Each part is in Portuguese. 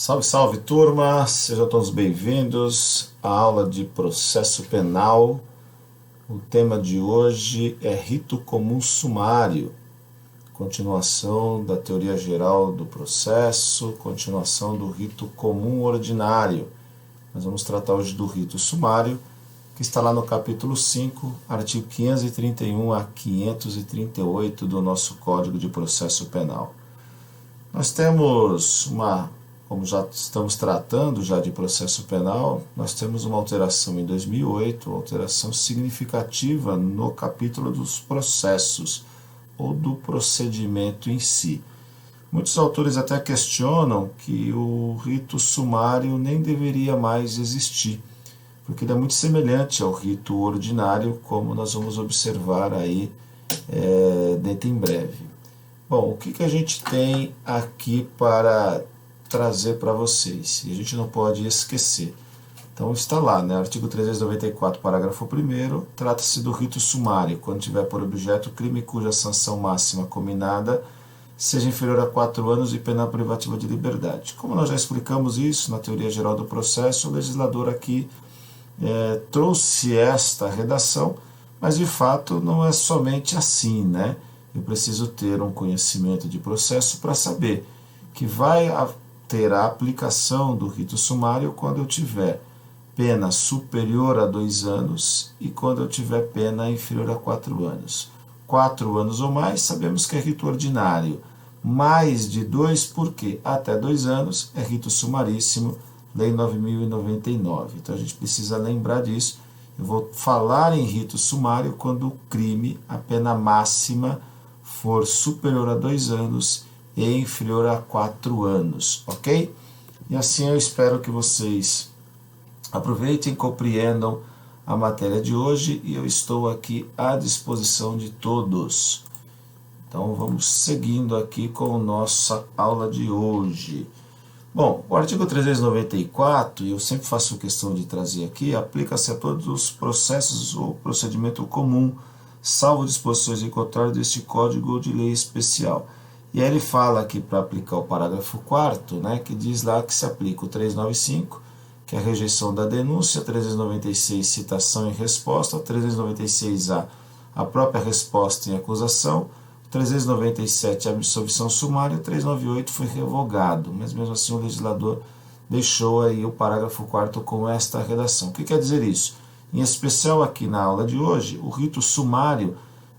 Salve, salve turma, sejam todos bem-vindos à aula de processo penal. O tema de hoje é rito comum sumário, continuação da teoria geral do processo, continuação do rito comum ordinário. Nós vamos tratar hoje do rito sumário, que está lá no capítulo 5, artigo 531 a 538 do nosso Código de Processo Penal. Nós temos como já estamos tratando já de processo penal, nós temos uma alteração em 2008, uma alteração significativa no capítulo dos processos, ou do procedimento em si. Muitos autores até questionam que o rito sumário nem deveria mais existir, porque ele é muito semelhante ao rito ordinário, como nós vamos observar aí dentro em breve. Bom, o que a gente tem aqui para trazer para vocês, e a gente não pode esquecer. Então está lá, né? Artigo 394, parágrafo 1º, trata-se do rito sumário, quando tiver por objeto crime cuja sanção máxima combinada seja inferior a 4 anos e pena privativa de liberdade. Como nós já explicamos isso na teoria geral do processo, o legislador aqui trouxe esta redação, mas de fato não é somente assim, né? Eu preciso ter um conhecimento de processo para saber que vai ter a aplicação do rito sumário quando eu tiver pena superior a 2 anos e quando eu tiver pena inferior a 4 anos. 4 anos ou mais, sabemos que é rito ordinário. Mais de 2, porque até 2 anos é rito sumaríssimo, Lei 9.099. Então a gente precisa lembrar disso. Eu vou falar em rito sumário quando o crime, a pena máxima, for superior a 2 anos e inferior a 4 anos, ok? E assim eu espero que vocês aproveitem, compreendam a matéria de hoje e eu estou aqui à disposição de todos. Então vamos seguindo aqui com a nossa aula de hoje. Bom, o artigo 394, e eu sempre faço questão de trazer aqui, aplica-se a todos os processos ou procedimento comum, salvo disposições em contrário deste Código de Lei Especial. E aí ele fala aqui para aplicar o parágrafo 4º, né, que diz lá que se aplica o 395, que é a rejeição da denúncia, 396, citação e resposta, 396A, a própria resposta em acusação, 397, a absolvição sumária, 398 foi revogado, mas mesmo assim o legislador deixou aí o parágrafo 4º com esta redação. O que quer dizer isso? Em especial aqui na aula de hoje, o rito sumário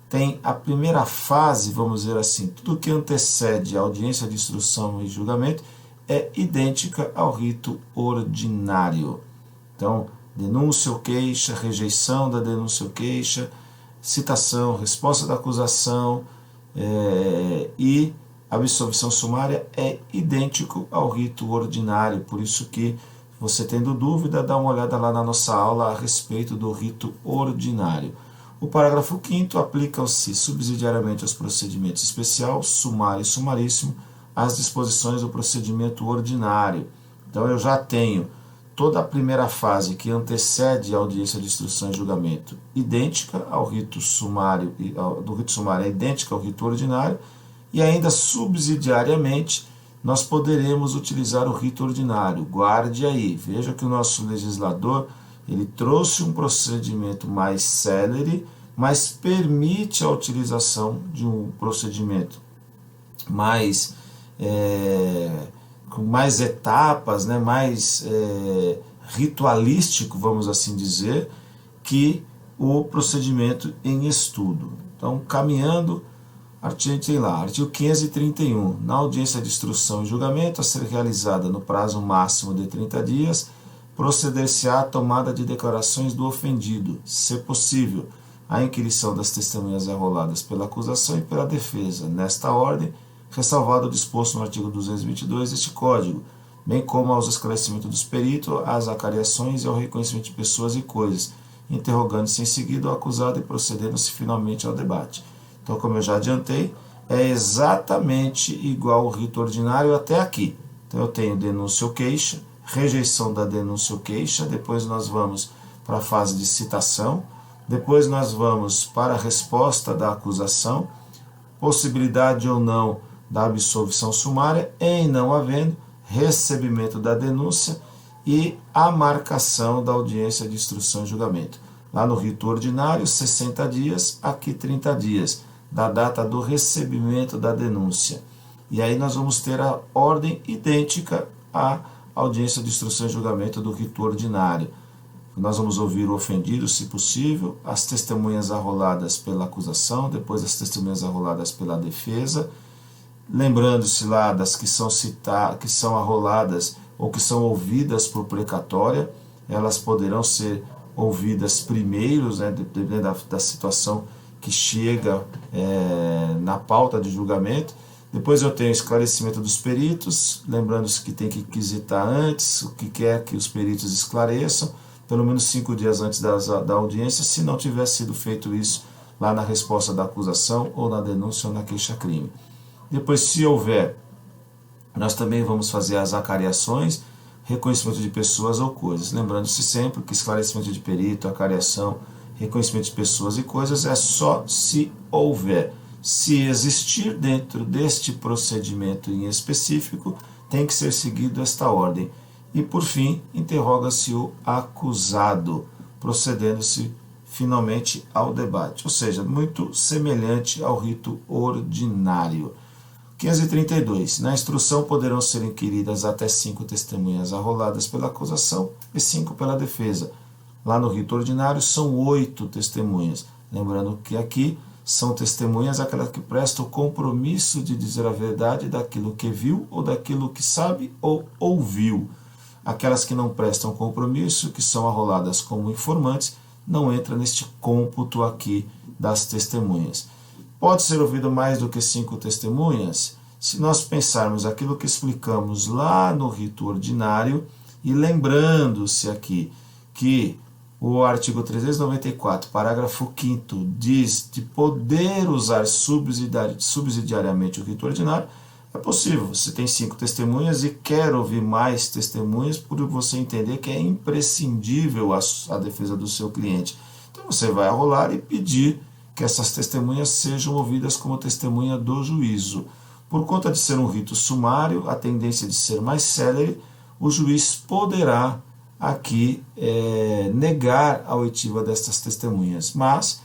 tem a primeira fase, vamos dizer assim, tudo que antecede a audiência de instrução e julgamento é idêntica ao rito ordinário. Então, denúncia ou queixa, rejeição da denúncia ou queixa, citação, resposta da acusação e absolvição sumária é idêntico ao rito ordinário. Por isso que você tendo dúvida, dá uma olhada lá na nossa aula a respeito do rito ordinário. O parágrafo 5º aplica-se subsidiariamente aos procedimentos especial, sumário e sumaríssimo, as disposições do procedimento ordinário. Então eu já tenho toda a primeira fase que antecede a audiência de instrução e julgamento idêntica ao rito sumário, do rito sumário é idêntica ao rito ordinário, e ainda subsidiariamente nós poderemos utilizar o rito ordinário. Guarde aí, veja que o nosso legislador ele trouxe um procedimento mais célere, mas permite a utilização de um procedimento com mais etapas, né, mais ritualístico, vamos assim dizer, que o procedimento em estudo. Então, caminhando, tem lá, artigo 531, na audiência de instrução e julgamento a ser realizada no prazo máximo de 30 dias, proceder-se-á à tomada de declarações do ofendido, se possível, a inquirição das testemunhas arroladas pela acusação e pela defesa, nesta ordem, ressalvado o disposto no artigo 222 deste Código, bem como aos esclarecimentos dos peritos, às acariações e ao reconhecimento de pessoas e coisas, interrogando-se em seguida o acusado e procedendo-se finalmente ao debate. Então, como eu já adiantei, é exatamente igual ao rito ordinário até aqui. Então, eu tenho denúncia ou queixa, rejeição da denúncia ou queixa, depois nós vamos para a fase de citação, depois nós vamos para a resposta da acusação, possibilidade ou não da absolvição sumária, em não havendo, recebimento da denúncia e a marcação da audiência de instrução e julgamento. Lá no rito ordinário, 60 dias, aqui 30 dias, da data do recebimento da denúncia. E aí nós vamos ter a ordem idêntica à audiência de instrução e julgamento do rito ordinário. Nós vamos ouvir o ofendido, se possível, as testemunhas arroladas pela acusação, depois as testemunhas arroladas pela defesa, lembrando-se lá das que são arroladas ou que são ouvidas por precatória, elas poderão ser ouvidas primeiros, dependendo da situação que chega na pauta de julgamento. Depois eu tenho esclarecimento dos peritos, lembrando-se que tem que quisitar antes o que quer que os peritos esclareçam, pelo menos 5 dias antes da audiência, se não tiver sido feito isso lá na resposta da acusação, ou na denúncia, ou na queixa-crime. Depois, se houver, nós também vamos fazer as acariações, reconhecimento de pessoas ou coisas. Lembrando-se sempre que esclarecimento de perito, acariação, reconhecimento de pessoas e coisas é só se houver. Se existir dentro deste procedimento em específico, tem que ser seguido esta ordem. E, por fim, interroga-se o acusado, procedendo-se finalmente ao debate, ou seja, muito semelhante ao rito ordinário. 532. Na instrução poderão ser inquiridas até 5 testemunhas arroladas pela acusação e 5 pela defesa. Lá no rito ordinário são 8 testemunhas. Lembrando que aqui são testemunhas aquelas que prestam o compromisso de dizer a verdade daquilo que viu ou daquilo que sabe ou ouviu. Aquelas que não prestam compromisso, que são arroladas como informantes, não entram neste cômputo aqui das testemunhas. Pode ser ouvido mais do que 5 testemunhas? Se nós pensarmos aquilo que explicamos lá no rito ordinário, e lembrando-se aqui que o artigo 394, parágrafo 5º, diz de poder usar subsidiariamente o rito ordinário, é possível. Você tem 5 testemunhas e quer ouvir mais testemunhas, por você entender que é imprescindível a defesa do seu cliente. Então você vai arrolar e pedir que essas testemunhas sejam ouvidas como testemunha do juízo. Por conta de ser um rito sumário, a tendência de ser mais célere, o juiz poderá aqui negar a oitiva destas testemunhas. Mas,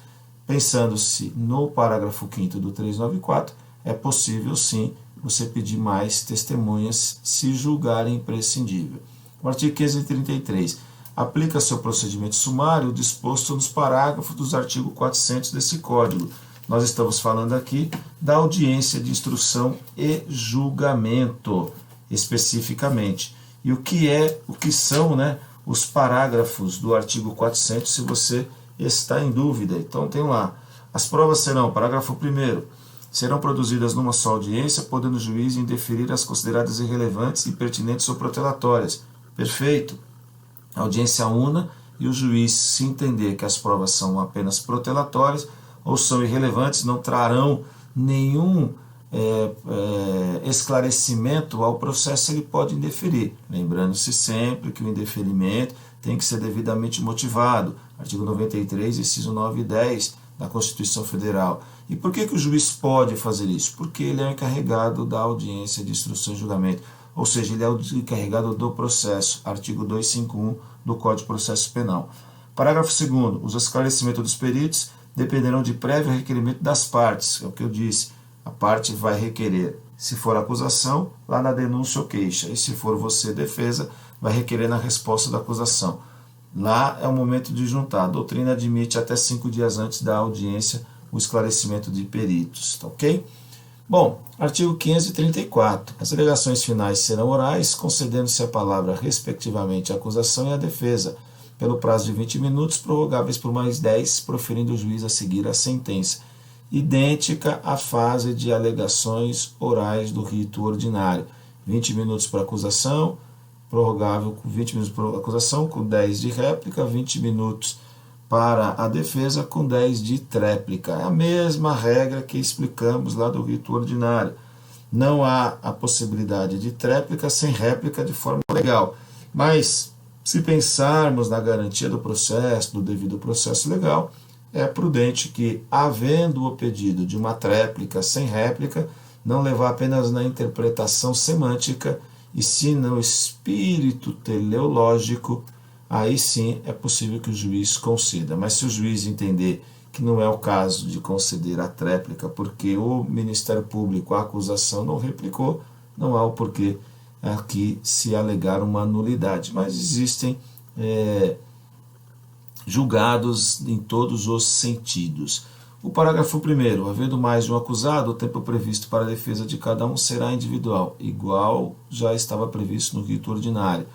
pensando-se no parágrafo 5º do 394, é possível sim você pedir mais testemunhas se julgar imprescindível. O artigo 533. Aplica-se ao procedimento sumário disposto nos parágrafos dos artigos 400 desse Código. Nós estamos falando aqui da audiência de instrução e julgamento, especificamente. E o que são, os parágrafos do artigo 400, se você está em dúvida. Então tem lá, as provas serão, parágrafo 1º, serão produzidas numa só audiência, podendo o juiz indeferir as consideradas irrelevantes, impertinentes ou protelatórias. Perfeito. Audiência una, e o juiz, se entender que as provas são apenas protelatórias ou são irrelevantes, não trarão nenhum esclarecimento ao processo, ele pode indeferir. Lembrando-se sempre que o indeferimento tem que ser devidamente motivado. Artigo 93, inciso 9 e 10 da Constituição Federal. E por que o juiz pode fazer isso? Porque ele é o encarregado da audiência de instrução e julgamento. Ou seja, ele é o encarregado do processo, artigo 251 do Código de Processo Penal. Parágrafo 2º. Os esclarecimentos dos peritos dependerão de prévio requerimento das partes. É o que eu disse. A parte vai requerer, se for acusação, lá na denúncia ou queixa. E se for você, defesa, vai requerer na resposta da acusação. Lá é o momento de juntar. A doutrina admite até 5 dias antes da audiência o esclarecimento de peritos. Tá ok? Bom, artigo 534. As alegações finais serão orais, concedendo-se a palavra respectivamente à acusação e à defesa, pelo prazo de 20 minutos, prorrogáveis por mais 10, proferindo o juiz a seguir a sentença. Idêntica à fase de alegações orais do rito ordinário. 20 minutos para acusação, prorrogável com 20 minutos para acusação, com 10 de réplica, 20 minutos para a defesa, com 10 de tréplica. É a mesma regra que explicamos lá do rito ordinário. Não há a possibilidade de tréplica sem réplica de forma legal. Mas, se pensarmos na garantia do processo, do devido processo legal, é prudente que, havendo o pedido de uma tréplica sem réplica, não levar apenas na interpretação semântica e sim no espírito teleológico, aí sim é possível que o juiz conceda. Mas se o juiz entender que não é o caso de conceder a tréplica, porque o Ministério Público, a acusação, não replicou, não há o porquê aqui se alegar uma nulidade. Mas existem julgados em todos os sentidos. O parágrafo 1º, havendo mais de um acusado, o tempo previsto para a defesa de cada um será individual, igual já estava previsto no rito ordinário.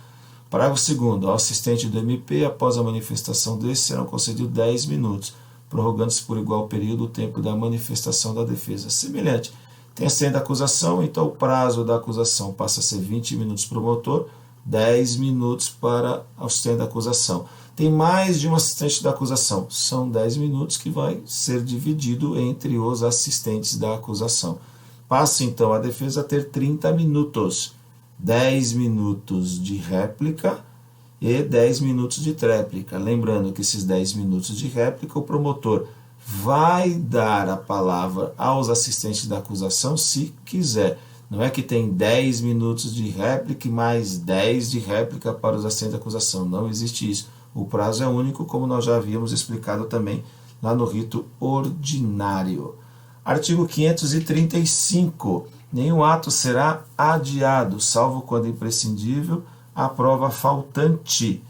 Parágrafo 2º, ao assistente do MP, após a manifestação desse, serão concedidos 10 minutos, prorrogando-se por igual período o tempo da manifestação da defesa. Semelhante, tem a senha da acusação, então o prazo da acusação passa a ser 20 minutos para o promotor, 10 minutos para o assistente da acusação. Tem mais de um assistente da acusação, são 10 minutos que vai ser dividido entre os assistentes da acusação. Passa então a defesa a ter 30 minutos, 10 minutos de réplica e 10 minutos de tréplica. Lembrando que esses 10 minutos de réplica, o promotor vai dar a palavra aos assistentes da acusação se quiser. Não é que tem 10 minutos de réplica e mais 10 de réplica para os assistentes da acusação. Não existe isso. O prazo é único, como nós já havíamos explicado também lá no rito ordinário. Artigo 535. Nenhum ato será adiado, salvo quando imprescindível, a prova faltante,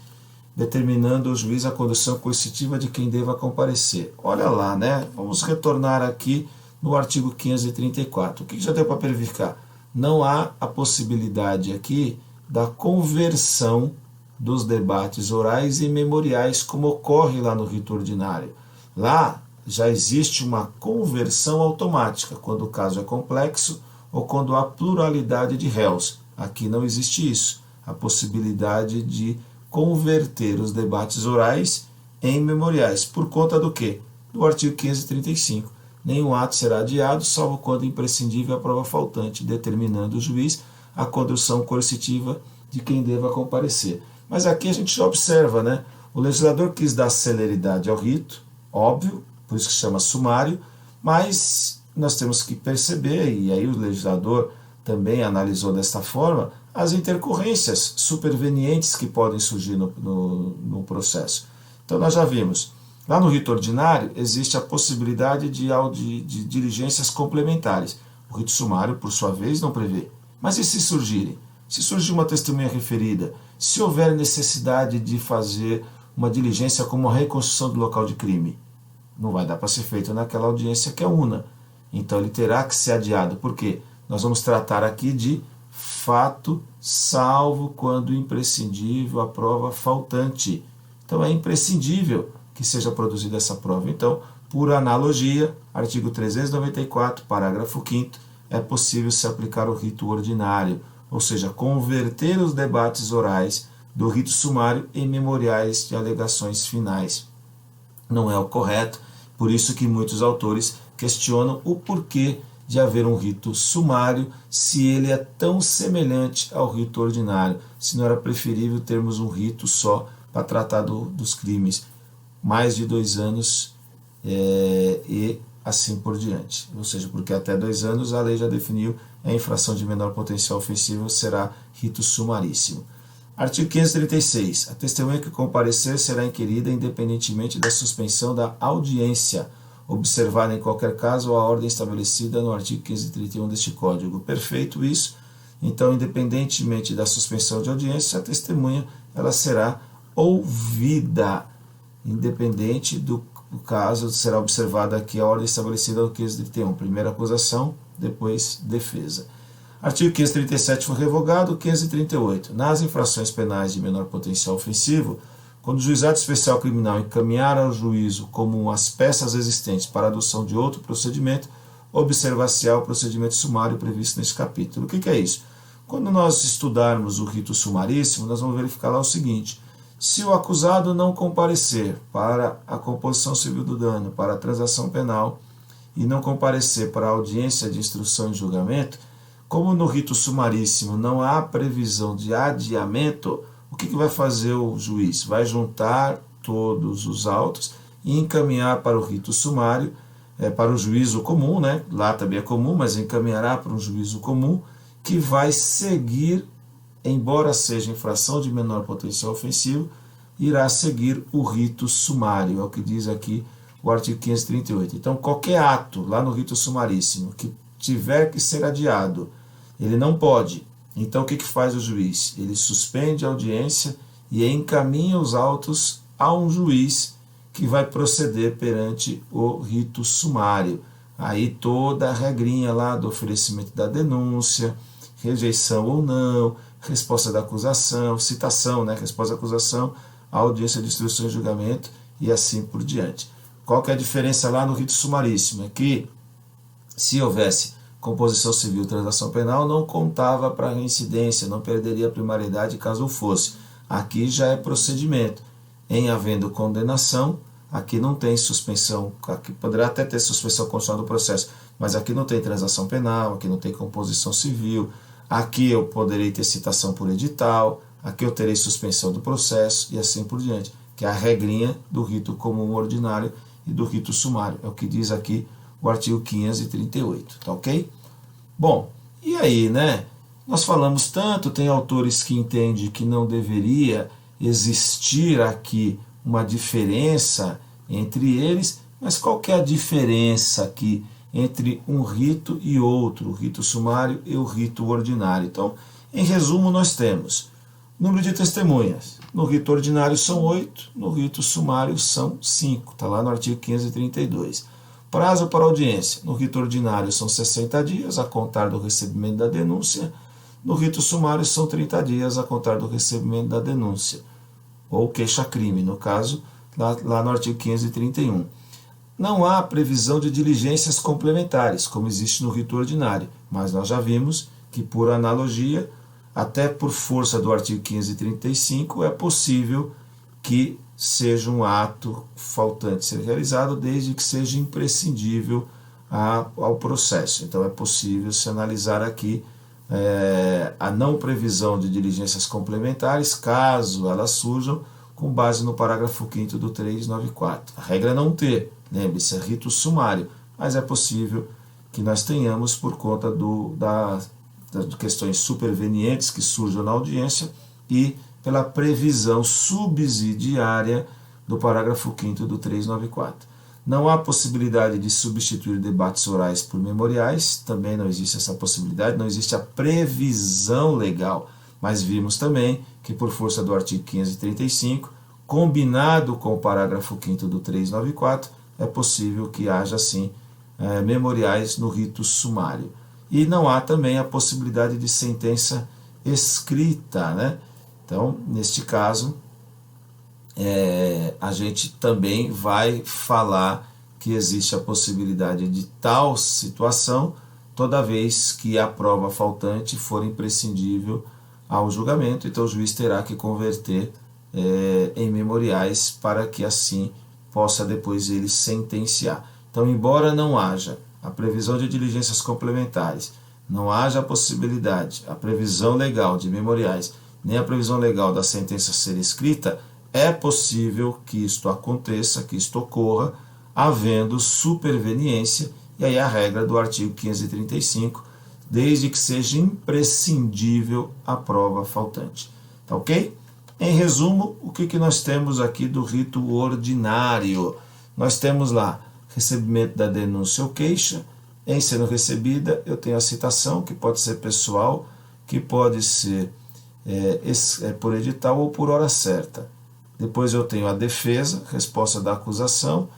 determinando o juiz a condução coercitiva de quem deva comparecer. Olha lá, né? Vamos retornar aqui no artigo 534. O que já deu para verificar? Não há a possibilidade aqui da conversão dos debates orais e memoriais, como ocorre lá no rito ordinário. Lá já existe uma conversão automática, quando o caso é complexo ou quando há pluralidade de réus. Aqui não existe isso, a possibilidade de converter os debates orais em memoriais. Por conta do quê? Do artigo 535. Nenhum ato será adiado, salvo quando imprescindível a prova faltante, determinando o juiz a condução coercitiva de quem deva comparecer. Mas aqui a gente já observa, né? O legislador quis dar celeridade ao rito, óbvio, por isso que se chama sumário, mas nós temos que perceber, e aí o legislador também analisou desta forma, as intercorrências supervenientes que podem surgir no processo. Então nós já vimos, lá no rito ordinário existe a possibilidade de diligências complementares. O rito sumário, por sua vez, não prevê. Mas e se surgirem? Se surgir uma testemunha referida, se houver necessidade de fazer uma diligência como a reconstrução do local de crime, não vai dar para ser feito naquela audiência que é una. Então ele terá que ser adiado. Por quê? Nós vamos tratar aqui de fato, salvo quando imprescindível a prova faltante. Então é imprescindível que seja produzida essa prova. Então, por analogia, artigo 394, parágrafo 5º, é possível se aplicar o rito ordinário, ou seja, converter os debates orais do rito sumário em memoriais de alegações finais. Não é o correto, por isso que muitos autores questionam o porquê de haver um rito sumário se ele é tão semelhante ao rito ordinário, se não era preferível termos um rito só para tratar dos crimes, mais de 2 anos e assim por diante. Ou seja, porque até 2 anos a lei já definiu a infração de menor potencial ofensivo será rito sumaríssimo. Artigo 536. A testemunha que comparecer será inquirida independentemente da suspensão da audiência, observada em qualquer caso a ordem estabelecida no artigo 531 deste Código. Perfeito isso? Então, independentemente da suspensão de audiência, a testemunha ela será ouvida, independente do caso, será observada aqui a ordem estabelecida no 531. Primeira acusação, depois defesa. Artigo 537 foi revogado. 538. Nas infrações penais de menor potencial ofensivo, quando o juizado especial criminal encaminhar ao juízo comum as peças existentes para a adoção de outro procedimento, observar-se-á o procedimento sumário previsto neste capítulo. O que é isso? Quando nós estudarmos o rito sumaríssimo, nós vamos verificar lá o seguinte: se o acusado não comparecer para a composição civil do dano, para a transação penal, e não comparecer para a audiência de instrução e julgamento, como no rito sumaríssimo não há previsão de adiamento, o que vai fazer o juiz? Vai juntar todos os autos e encaminhar para o rito sumário, para o juízo comum, né? Lá também é comum, mas encaminhará para um juízo comum, que vai seguir embora seja infração de menor potencial ofensivo, irá seguir o rito sumário, é o que diz aqui o artigo 538. Então, qualquer ato lá no rito sumaríssimo que tiver que ser adiado, ele não pode. Então, o que faz o juiz? Ele suspende a audiência e encaminha os autos a um juiz que vai proceder perante o rito sumário. Aí toda a regrinha lá do oferecimento da denúncia, rejeição ou não, resposta da acusação, citação, resposta da acusação, audiência de instrução e julgamento e assim por diante. Qual que é a diferença lá no rito sumaríssimo? É que se houvesse composição civil e transação penal, não contava para reincidência, não perderia a primariedade caso fosse. Aqui já é procedimento. Em havendo condenação, aqui não tem suspensão, aqui poderá até ter suspensão constitucional do processo, mas aqui não tem transação penal, aqui não tem composição civil, aqui eu poderei ter citação por edital, aqui eu terei suspensão do processo e assim por diante, que é a regrinha do rito comum ordinário e do rito sumário, é o que diz aqui o artigo 538, tá ok? Bom, e aí, nós falamos tanto, tem autores que entendem que não deveria existir aqui uma diferença entre eles, mas qual que é a diferença aqui entre um rito e outro, o rito sumário e o rito ordinário? Então, em resumo, nós temos número de testemunhas. No rito ordinário são 8, no rito sumário são 5, está lá no artigo 532. Prazo para audiência. No rito ordinário são 60 dias, a contar do recebimento da denúncia. No rito sumário são 30 dias, a contar do recebimento da denúncia. Ou queixa-crime, no caso, lá no artigo 531. Não há previsão de diligências complementares, como existe no rito ordinário, mas nós já vimos que, por analogia, até por força do artigo 535, é possível que seja um ato faltante ser realizado, desde que seja imprescindível ao processo. Então, é possível se analisar aqui a não previsão de diligências complementares, caso elas surjam, com base no parágrafo 5º do 394. A regra é não ter, lembre-se, é rito sumário, mas é possível que nós tenhamos por conta das questões supervenientes que surjam na audiência e pela previsão subsidiária do parágrafo 5º do 394. Não há possibilidade de substituir debates orais por memoriais, também não existe essa possibilidade, não existe a previsão legal, mas vimos também que, por força do artigo 535, combinado com o parágrafo 5º do 394, é possível que haja, sim, memoriais no rito sumário. E não há também a possibilidade de sentença escrita, Então, neste caso, a gente também vai falar que existe a possibilidade de tal situação toda vez que a prova faltante for imprescindível ao julgamento, então o juiz terá que converter em memoriais para que assim possa depois ele sentenciar. Então, embora não haja a previsão de diligências complementares, não haja a possibilidade, a previsão legal de memoriais, nem a previsão legal da sentença ser escrita, é possível que isto aconteça, que isto ocorra, havendo superveniência, e aí a regra do artigo 535, desde que seja imprescindível a prova faltante. Tá ok? Em resumo, o que nós temos aqui do rito ordinário? Nós temos lá recebimento da denúncia ou queixa, em sendo recebida eu tenho a citação, que pode ser pessoal, que pode ser por edital ou por hora certa. Depois eu tenho a defesa, resposta da acusação.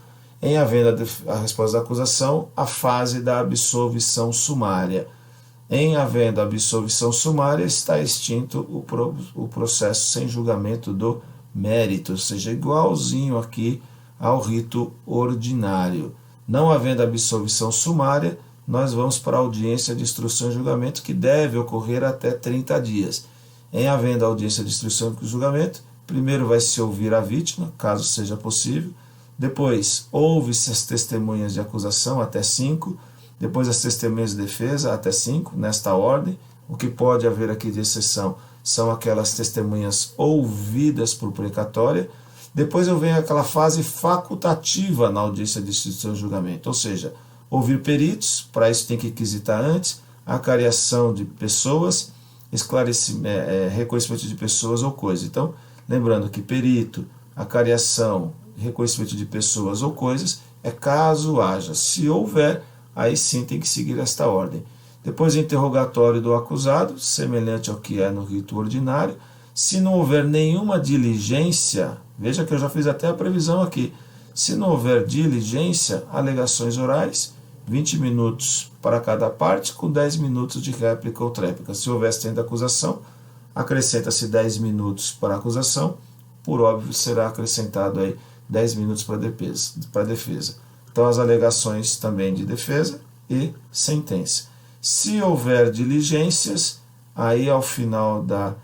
Em havendo a resposta da acusação, a fase da absolvição sumária. Em havendo a absolvição sumária, está extinto o processo sem julgamento do mérito, ou seja, igualzinho aqui ao rito ordinário. Não havendo absolvição sumária, nós vamos para a audiência de instrução e julgamento, que deve ocorrer até 30 dias. Em havendo a audiência de instrução e julgamento, primeiro vai se ouvir a vítima, caso seja possível. Depois, ouve-se as testemunhas de acusação, até 5. Depois, as testemunhas de defesa, até 5, nesta ordem. O que pode haver aqui de exceção são aquelas testemunhas ouvidas por precatória. Depois eu venho aquela fase facultativa na audiência de instrução e julgamento, ou seja, ouvir peritos, para isso tem que requisitar antes, a acariação de pessoas, reconhecimento de pessoas ou coisas. Então, lembrando que perito, acariação, reconhecimento de pessoas ou coisas é caso haja. Se houver, aí sim tem que seguir esta ordem. Depois, interrogatório do acusado, semelhante ao que é no rito ordinário. Se não houver nenhuma diligência, veja que eu já fiz até a previsão aqui. Se não houver diligência, alegações orais, 20 minutos para cada parte, com 10 minutos de réplica ou tréplica. Se houver stand da acusação, acrescenta-se 10 minutos para a acusação, por óbvio será acrescentado aí 10 minutos para a defesa. Então, as alegações também de defesa e sentença. Se houver diligências, aí ao final da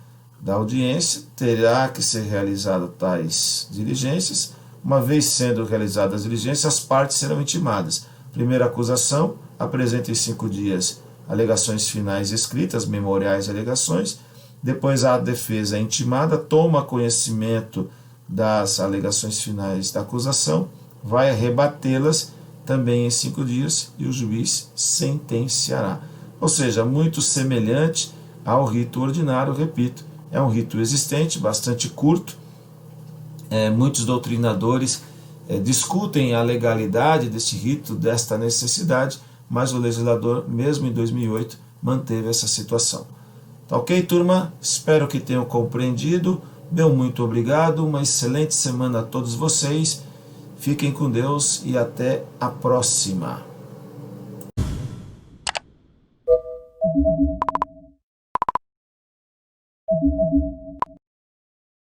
audiência terá que ser realizadas tais diligências. Uma vez sendo realizadas as diligências, as partes serão intimadas. Primeira acusação, apresenta em 5 dias alegações finais escritas, memoriais e alegações. Depois a defesa é intimada, toma conhecimento das alegações finais da acusação, vai rebatê-las também em 5 dias e o juiz sentenciará. Ou seja, muito semelhante ao rito ordinário, repito, é um rito existente, bastante curto. Muitos doutrinadores discutem a legalidade deste rito, desta necessidade, mas o legislador, mesmo em 2008, manteve essa situação. Tá ok, turma? Espero que tenham compreendido. Meu muito obrigado, uma excelente semana a todos vocês. Fiquem com Deus e até a próxima.